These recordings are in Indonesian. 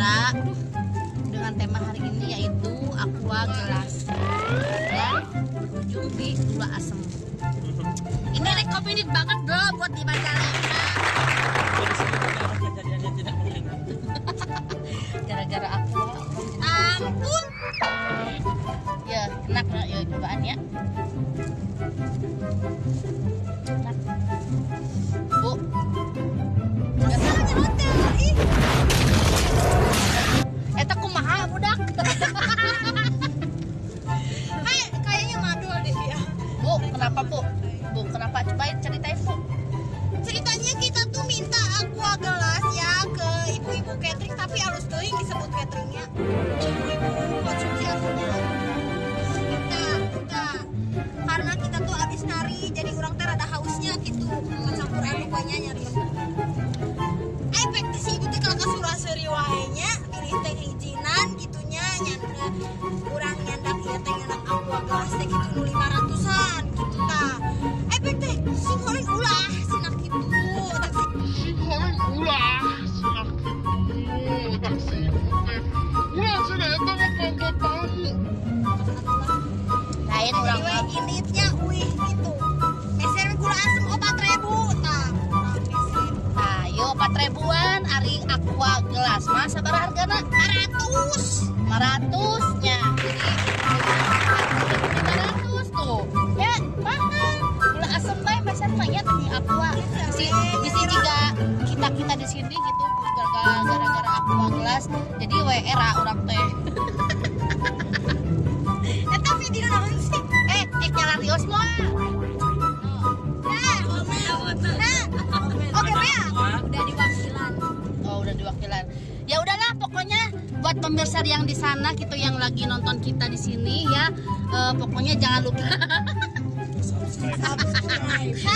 saudara, dengan tema hari ini yaitu aqua gelas dan berujung di gula asem. Ini recommended banget bro buat di Majalengka. Gara-gara aqua. Ampun. Ya, enak ya cobaan ya. Enak. Bu. Eta kumaha budak? Kayaknya madul deh dia. Bu, kenapa Bu? Bu, kenapa? Cobain ceritain Bu. Ceritanya kita tuh minta aqua gelas ya ke ibu-ibu catering, tapi harus teuing disebut cateringnya. Ibu-ibu konsumsi alkohol. Kita karena kita tuh abis nari, jadi orang teh rada hausnya gitu. Campur aduk banyak nyari. Efek si ibu teh kalau kasura seuri wae nya, pilih teh hijinan gitunya nyanda. Urang nyandak ieu teh nyandak aqua gelas teh gitu nu 500-an gitu tah. Efek teh sing horeng ulah sinak gitu. Lain orang Jadi we inditnya wih gitu. Meser gula asem 4.000 tah. ayo 4.000-an ari aqua gelas mah sabar hargana 500. 500 nya. Jadi 500 tuh. Ya, mahal. Gula asem bae pesan mah nya teh aqua. Bisi juga kita di sini gitu gara-gara aqua gelas. Jadi we era urang teh. Eta video naon sih? Nyala Rios moal. Oke, Bea. Udah diwakilan. Oh, udah diwakilan. Ya udahlah, pokoknya buat pemirsa yang di sana gitu yang lagi nonton kita di sini ya, pokoknya jangan lupa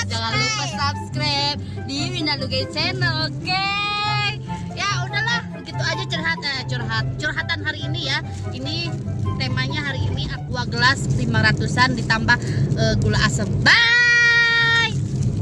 jangan lupa subscribe di Winalugay channel, oke? Ya udahlah, gitu aja curhatan hari ini ya. Ini temanya hari ini aqua gelas 500-an ditambah gula asam. Bye.